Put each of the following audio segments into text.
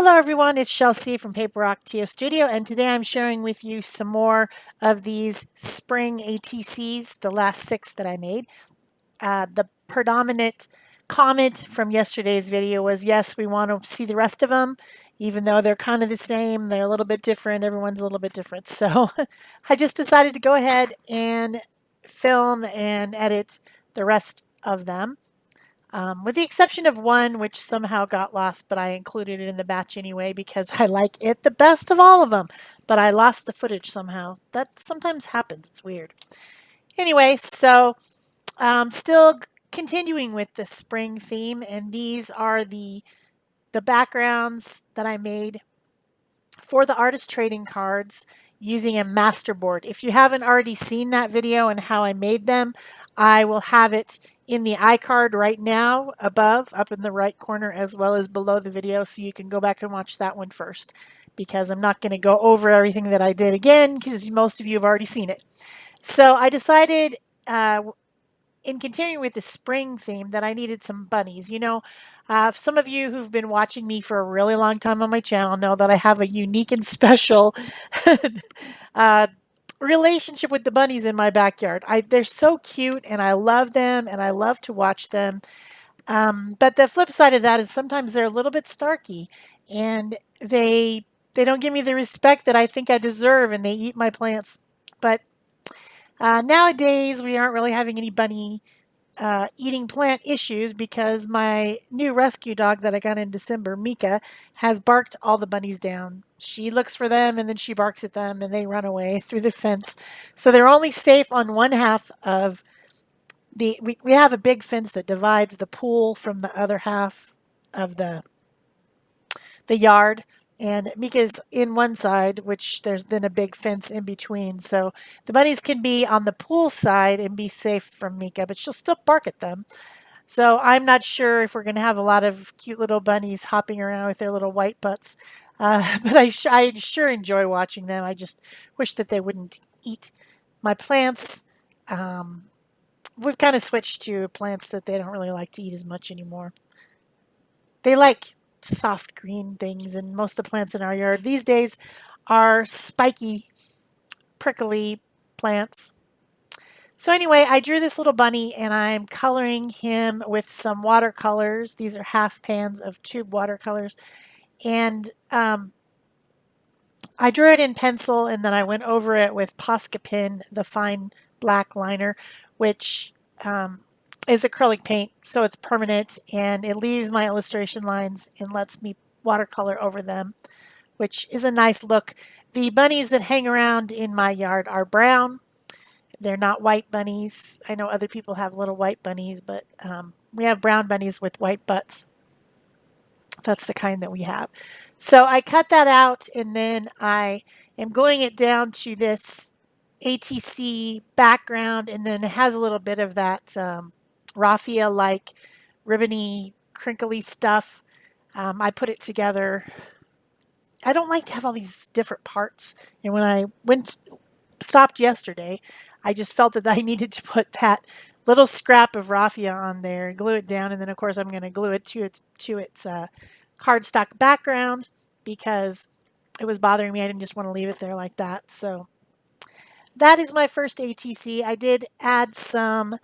Hello everyone, it's Shel C from PaperOcotilloStudio, and today I'm sharing with you some more of these spring ATCs, the last 6 that I made. The predominant comment from yesterday's video was, yes, we want to see the rest of them, even though they're kind of the same, they're a little bit different, everyone's a little bit different. So I just decided to go ahead and film and edit the rest of them. With the exception of one, which somehow got lost, but I included it in the batch anyway because I like it the best of all of them. But I lost the footage somehow. That sometimes happens. It's weird. Anyway, so still continuing with the spring theme, and these are the backgrounds that I made for the artist trading cards using a masterboard. If you haven't already seen that video and how I made them, I will have it in the iCard right now above, up in the right corner, as well as below the video, so you can go back and watch that one first, because I'm not going to go over everything that I did again because most of you have already seen it. So I decided in continuing with the spring theme that I needed some bunnies. Some of you who've been watching me for a really long time on my channel know that I have a unique and special uh, relationship with the bunnies in my backyard. They're so cute and I love them and I love to watch them. But the flip side of that is sometimes they're a little bit snarky and they don't give me the respect that I think I deserve, and they eat my plants. But nowadays, we aren't really having any bunny eating plant issues because my new rescue dog that I got in December, Mika, has barked all the bunnies down. She looks for them and then she barks at them and they run away through the fence. So they're only safe on one half of we have a big fence that divides the pool from the other half of the yard, and Mika's in one side, which there's then a big fence in between. So the bunnies can be on the pool side and be safe from Mika, but she'll still bark at them. So I'm not sure if we're going to have a lot of cute little bunnies hopping around with their little white butts. But I sure enjoy watching them. I just wish that they wouldn't eat my plants. We've kind of switched to plants that they don't really like to eat as much anymore. They like soft green things, and most of the plants in our yard these days are spiky, prickly plants. So anyway, I drew this little bunny and I'm coloring him with some watercolors. These are half pans of tube watercolors. And I drew it in pencil and then I went over it with Posca pen, the fine black liner, which is acrylic paint, so it's permanent and it leaves my illustration lines and lets me watercolor over them, which is a nice look. The bunnies that hang around in my yard are brown. They're not white bunnies. I know other people have little white bunnies, but we have brown bunnies with white butts. That's the kind that we have. So I cut that out and then I am gluing it down to this ATC background, and then it has a little bit of that raffia-like ribbony, crinkly stuff. I put it together. I don't like to have all these different parts. And when I stopped yesterday, I just felt that I needed to put that little scrap of raffia on there, glue it down, and then of course I'm going to glue it to its cardstock background because it was bothering me. I didn't just want to leave it there like that. So that is my first ATC. I did add some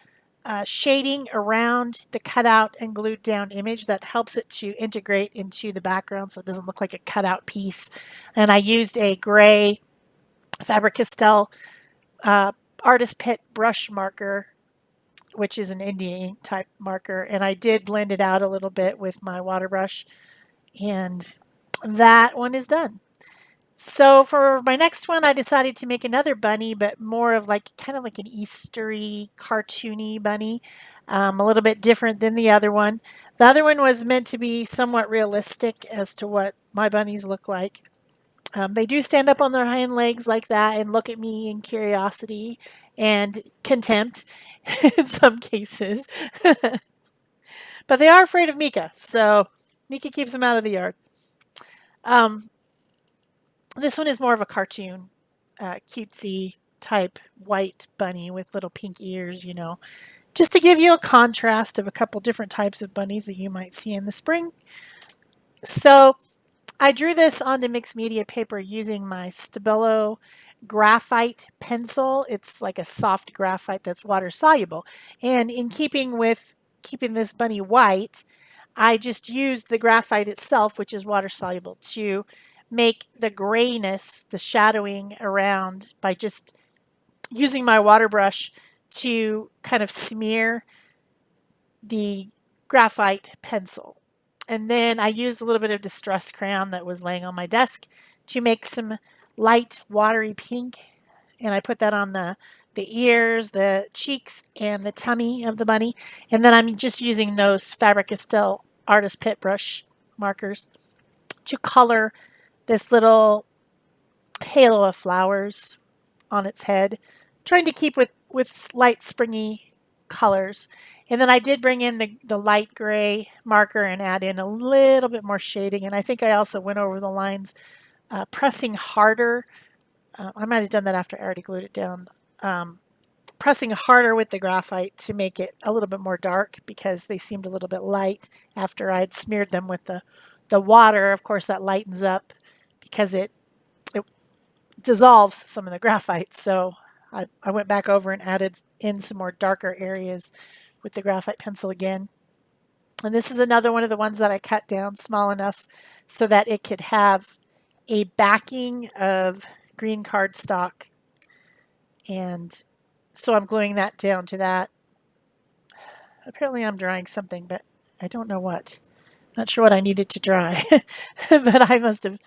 shading around the cutout and glued down image that helps it to integrate into the background so it doesn't look like a cutout piece. And I used a gray Faber-Castell Artist Pit brush marker, which is an India ink type marker, and I did blend it out a little bit with my water brush, and that one is done. So for my next one, I decided to make another bunny, but more of kind of like an Eastery, cartoony bunny, a little bit different than the other one. The other one was meant to be somewhat realistic as to what my bunnies look like. They do stand up on their hind legs like that and look at me in curiosity and contempt in some cases. But they are afraid of Mika, so Mika keeps them out of the yard. This one is more of a cartoon, cutesy type white bunny with little pink ears, just to give you a contrast of a couple different types of bunnies that you might see in the spring. So I drew this onto mixed media paper using my Stabilo graphite pencil. It's like a soft graphite that's water soluble. And in keeping with keeping this bunny white, I just used the graphite itself, which is water soluble, to make the grayness, the shadowing around by just using my water brush to kind of smear the graphite pencil. And then I used a little bit of distress crayon that was laying on my desk to make some light watery pink. And I put that on the ears, the cheeks, and the tummy of the bunny. And then I'm just using those Faber-Castell Artist Pit Brush markers to color this little halo of flowers on its head, trying to keep with light springy colors. And then I did bring in the light gray marker and add in a little bit more shading. And I think I also went over the lines, pressing harder. I might have done that after I already glued it down. Pressing harder with the graphite to make it a little bit more dark because they seemed a little bit light after I'd smeared them with the water. Of course, that lightens up because it dissolves some of the graphite. So I went back over and added in some more darker areas with the graphite pencil again. And this is another one of the ones that I cut down small enough so that it could have a backing of green cardstock. And so I'm gluing that down to that. Apparently I'm drying something, but I don't know what. Not sure what I needed to dry, but I must have,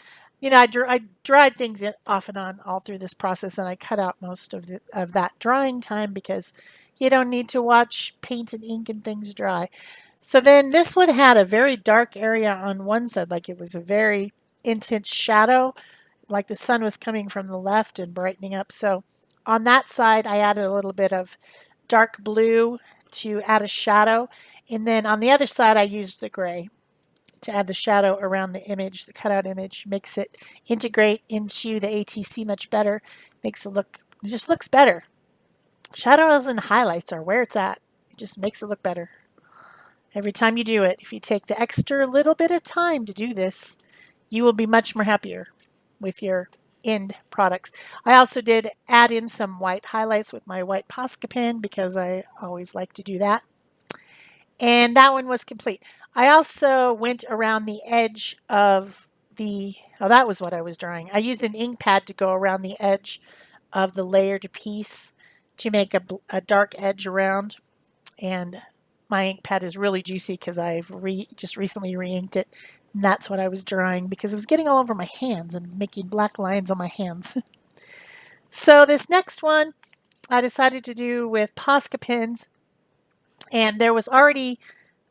I dried things off and on all through this process, and I cut out most of that drying time because you don't need to watch paint and ink and things dry. So then this one had a very dark area on one side, like it was a very intense shadow, like the sun was coming from the left and brightening up. So on that side, I added a little bit of dark blue to add a shadow. And then on the other side, I used the gray to add the shadow around the image, the cutout image, makes it integrate into the ATC much better, makes it look, it just looks better. Shadows and highlights are where it's at. It just makes it look better. Every time you do it, if you take the extra little bit of time to do this, you will be much more happier with your end products. I also did add in some white highlights with my white Posca pen because I always like to do that. And that one was complete. I also went around the edge of oh, that was what I was drawing. I used an ink pad to go around the edge of the layered piece to make a dark edge around. And my ink pad is really juicy because I've just recently re-inked it. And that's what I was drawing because it was getting all over my hands and making black lines on my hands. So this next one I decided to do with Posca pens, and there was already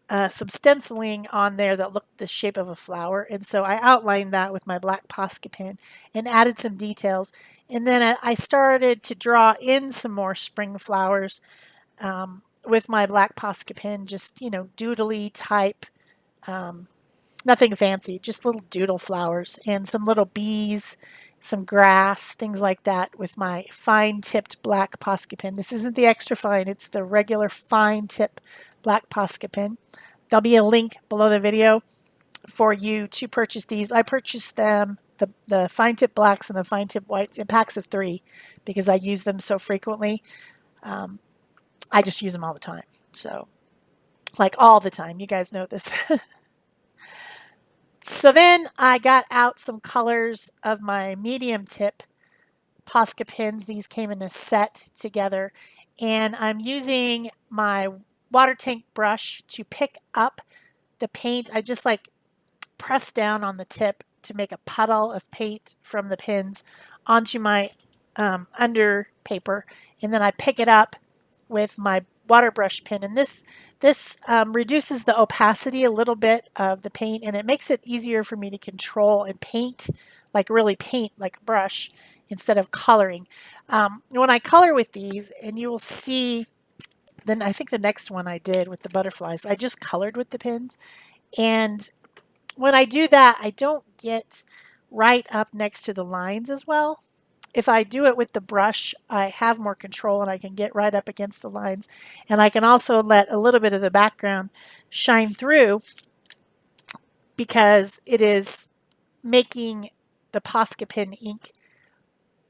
some stenciling on there that looked the shape of a flower, and so I outlined that with my black Posca pen and added some details. And then I started to draw in some more spring flowers with my black Posca pen, just, doodly type, nothing fancy, just little doodle flowers and some little bees, some grass, things like that with my fine tipped black Posca pen. This isn't the extra fine, it's the regular fine tip black Posca pen. There'll be a link below the video for you to purchase these. I purchased them, the fine tip blacks and the fine tip whites, in packs of 3 because I use them so frequently. I just use them all the time. So, like all the time. You guys know this. So then I got out some colors of my medium tip Posca pens. These came in a set together. And I'm using my water tank brush to pick up the paint. I just like press down on the tip to make a puddle of paint from the pins onto my under paper. And then I pick it up with my water brush pen, and this reduces the opacity a little bit of the paint, and it makes it easier for me to control and paint, like really paint like a brush instead of coloring. When I color with these, and you will see, then I think the next one I did with the butterflies, I just colored with the pins, and when I do that, I don't get right up next to the lines as well. If I do it with the brush, I have more control and I can get right up against the lines. And I can also let a little bit of the background shine through because it is making the Posca pen ink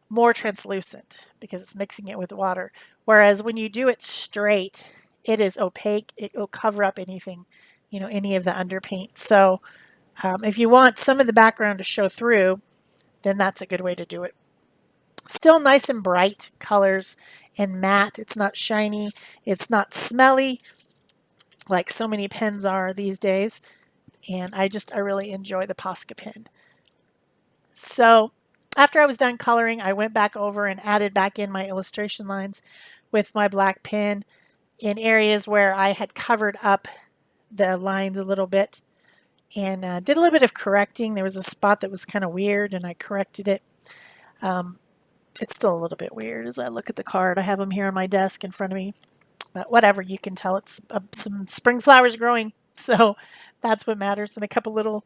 more translucent because it's mixing it with water. Whereas when you do it straight, it is opaque. It will cover up anything, any of the underpaint. So if you want some of the background to show through, then that's a good way to do it. Still nice and bright colors and matte. It's not shiny. It's not smelly like so many pens are these days. And I really enjoy the Posca pen. So after I was done coloring, I went back over and added back in my illustration lines with my black pen in areas where I had covered up the lines a little bit, and did a little bit of correcting. There was a spot that was kind of weird, and I corrected it. It's still a little bit weird as I look at the card. I have them here on my desk in front of me, but whatever, you can tell it's some spring flowers growing, so that's what matters. And a couple little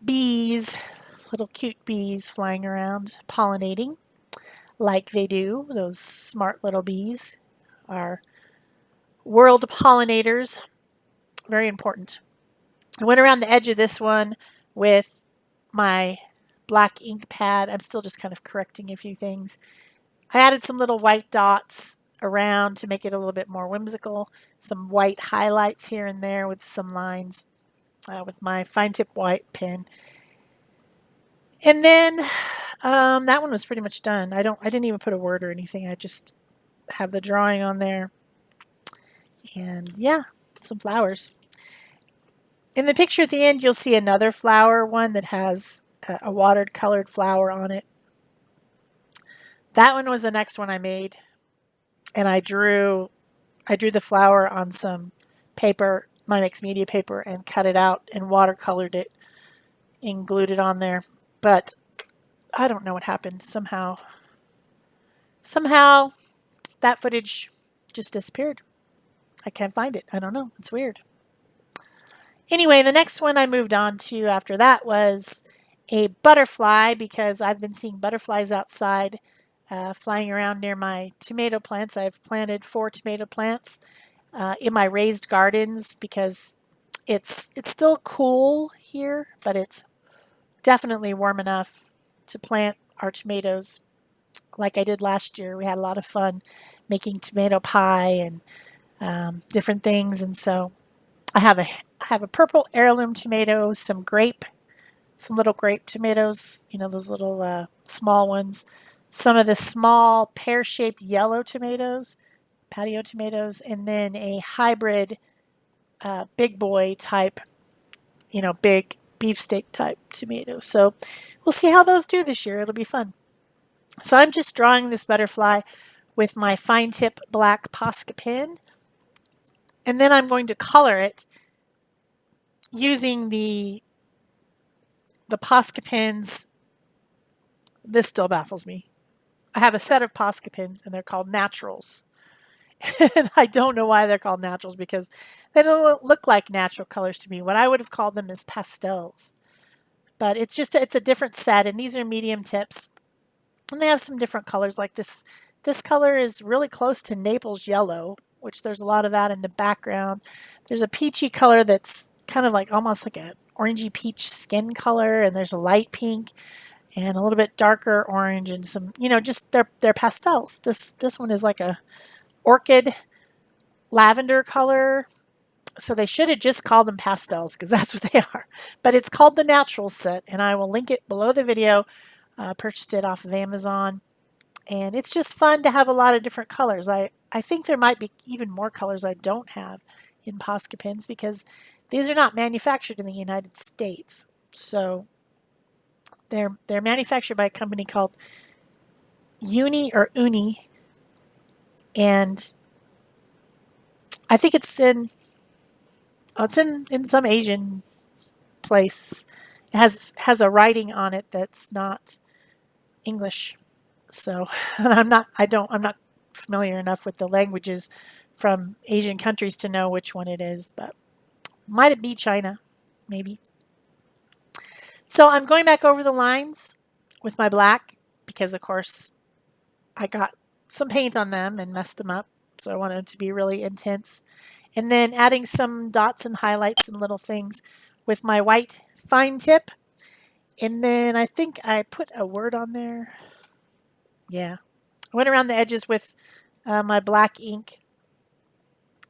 bees, little cute bees flying around pollinating like they do. Those smart little bees are world pollinators, very important. I went around the edge of this one with my black ink pad. I'm still just kind of correcting a few things. I added some little white dots around to make it a little bit more whimsical. Some white highlights here and there with some lines with my fine tip white pen. And then that one was pretty much done. I didn't even put a word or anything. I just have the drawing on there. And yeah, some flowers. In the picture at the end, you'll see another flower, one that has a watercolored flower on it. That one was the next one I made, and I drew the flower on some paper, my mixed media paper, and cut it out and watercolored it and glued it on there. But I don't know what happened. Somehow that footage just disappeared. I can't find it. I don't know. It's weird. Anyway, the next one I moved on to after that was a butterfly, because I've been seeing butterflies outside flying around near my tomato plants. I've planted 4 tomato plants in my raised gardens because it's still cool here, but it's definitely warm enough to plant our tomatoes like I did last year. We had a lot of fun making tomato pie and different things, and so I have a purple heirloom tomato, some little grape tomatoes, those little small ones, some of the small pear-shaped yellow tomatoes, patio tomatoes, and then a hybrid big boy type, big beefsteak type tomato. So we'll see how those do this year. It'll be fun. So I'm just drawing this butterfly with my fine tip black Posca pen, and then I'm going to color it using the Posca pens. This still baffles me. I have a set of Posca pens, and they're called Naturals. And I don't know why they're called Naturals, because they don't look like natural colors to me. What I would have called them is pastels. But it's a different set, and these are medium tips. And they have some different colors, like this. This color is really close to Naples yellow, which there's a lot of that in the background. There's a peachy color that's kind of like almost like an orangey peach skin color, and there's a light pink and a little bit darker orange, and some, just they're pastels. This one is like a orchid lavender color, so they should have just called them pastels, because that's what they are. But it's called the Natural set, and I will link it below the video. Purchased it off of Amazon, and it's just fun to have a lot of different colors. I think there might be even more colors I don't have in Posca pens, because these are not manufactured in the United States. So they're manufactured by a company called Uni, and I think it's in some Asian place. It has a writing on it that's not English. So I'm not familiar enough with the languages from Asian countries to know which one it is, but might it be China? Maybe. So I'm going back over the lines with my black, because of course I got some paint on them and messed them up. So I wanted it to be really intense. And then adding some dots and highlights and little things with my white fine tip. And then I think I put a word on there. Yeah. I went around the edges with my black ink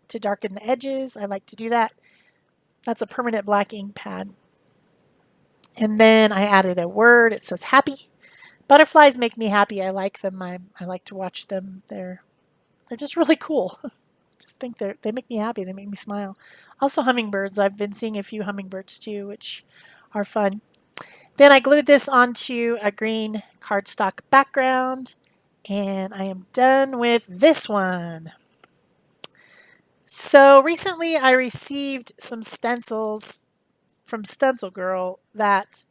to darken the edges. I like to do that. That's a permanent black ink pad. And then I added a word. It says happy. Butterflies make me happy. I like them. I like to watch them. They're just really cool. Just think they make me happy. They make me smile. Also hummingbirds. I've been seeing a few hummingbirds too, which are fun. Then I glued this onto a green cardstock background, and I am done with this one. So recently I received some stencils from Stencil Girl that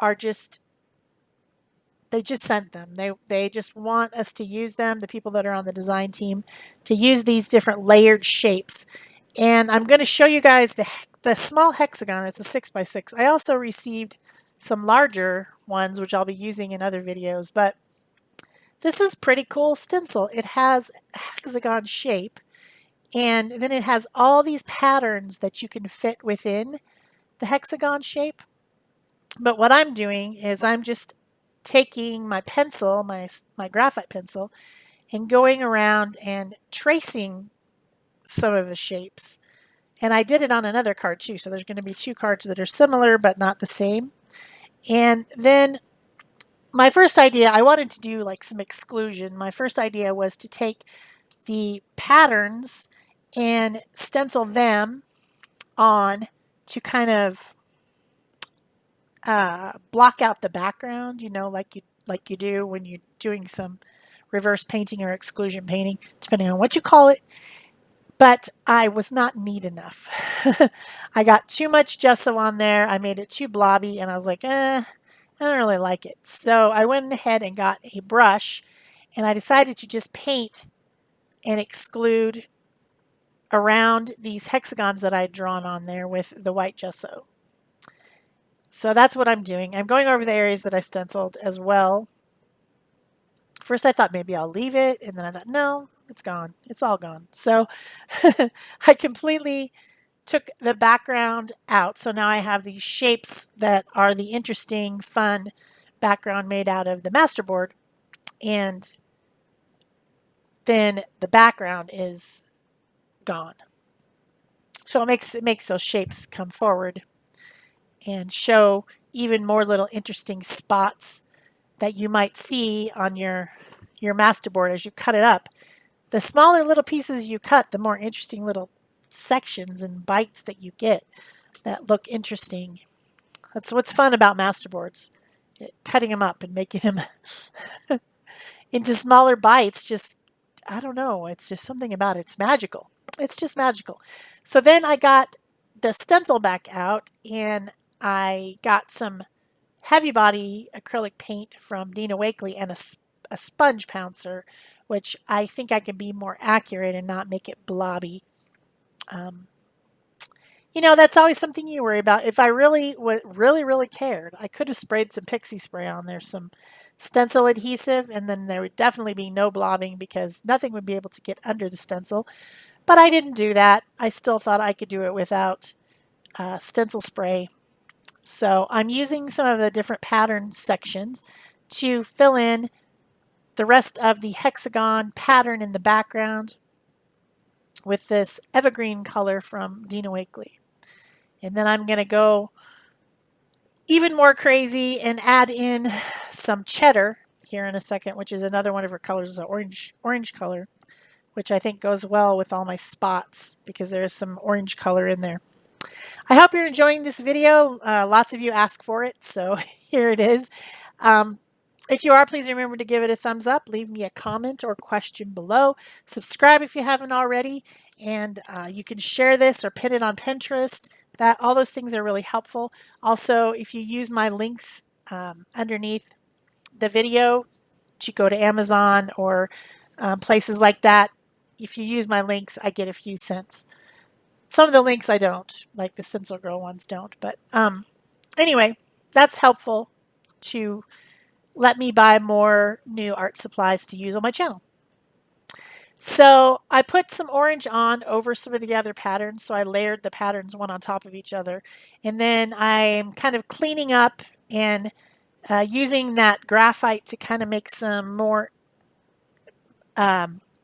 are just, they just sent them. They just want us to use them, the people that are on the design team, to use these different layered shapes. And I'm going to show you guys the small hexagon. It's a 6x6. I also received some larger ones, which I'll be using in other videos, but this is pretty cool stencil. It has a hexagon shape, and then it has all these patterns that you can fit within the hexagon shape. But what I'm doing is I'm just taking my pencil, my graphite pencil, and going around and tracing some of the shapes. And I did it on another card too, so there's going to be two cards that are similar but not the same. And then my first idea, I wanted to do like some exclusion. My first idea was to take the patterns and stencil them on to kind of block out the background, you know, like you do when you're doing some reverse painting or exclusion painting, depending on what you call it. But I was not neat enough. I got too much gesso on there. I made it too blobby, and I was like, I don't really like it. So I went ahead and got a brush, and I decided to just paint and exclude around these hexagons that I'd drawn on there with the white gesso. So that's what I'm doing. I'm going over the areas that I stenciled as well. First I thought maybe I'll leave it, and then I thought, no, it's gone. It's all gone. So I completely took the background out. So now I have these shapes that are the interesting, fun background made out of the masterboard. And then the background is gone. So it makes those shapes come forward and show even more little interesting spots that you might see on your masterboard as you cut it up. The smaller little pieces you cut, the more interesting little sections and bites that you get that look interesting. That's what's fun about masterboards. Cutting them up and making them into smaller bites, just, I don't know, it's just something about it. It's magical. It's just magical. So then I got the stencil back out, and I got some heavy body acrylic paint from Dina Wakley and a sponge pouncer, which I think I can be more accurate and not make it blobby. You know, that's always something you worry about. If I really cared, I could have sprayed some pixie spray on there, some stencil adhesive, and then there would definitely be no blobbing because nothing would be able to get under the stencil. But I didn't do that. I still thought I could do it without stencil spray. So I'm using some of the different pattern sections to fill in the rest of the hexagon pattern in the background with this evergreen color from Dina Wakley. And then I'm going to go even more crazy and add in some cheddar here in a second, which is another one of her colors, is an orange color, which I think goes well with all my spots because there is some orange color in there. I hope you're enjoying this video. Lots of you asked for it, so here it is. If you are, please remember to give it a thumbs up, leave me a comment or question below, subscribe if you haven't already, and you can share this or pin it on Pinterest. All those things are really helpful. Also, if you use my links underneath the video to go to Amazon or places like that, if you use my links, I get a few cents. Some of the links I don't, like the Stencil Girl ones don't. But anyway, that's helpful to let me buy more new art supplies to use on my channel. So I put some orange on over some of the other patterns. So I layered the patterns one on top of each other. And then I'm kind of cleaning up and using that graphite to kind of make some more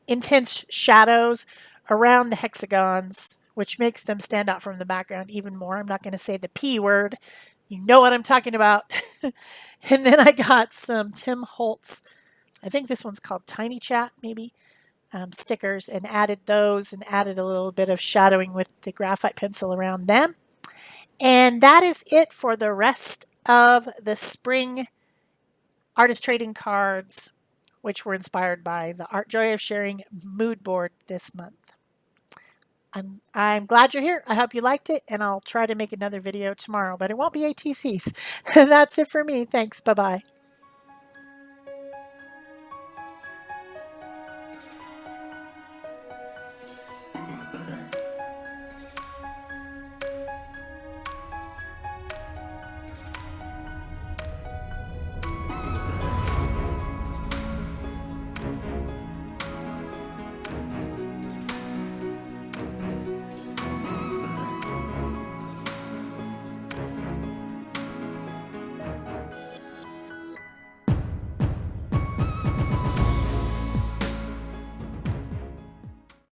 intense shadows around the hexagons, which makes them stand out from the background even more. I'm not going to say the P word. You know what I'm talking about. And then I got some Tim Holtz, I think this one's called Tiny Chat, maybe, stickers, and added those and added a little bit of shadowing with the graphite pencil around them. And that is it for the rest of the spring artist trading cards, which were inspired by the Art Joy of Sharing mood board this month. I'm glad you're here. I hope you liked it, and I'll try to make another video tomorrow, but it won't be ATCs. That's it for me. Thanks. Bye-bye.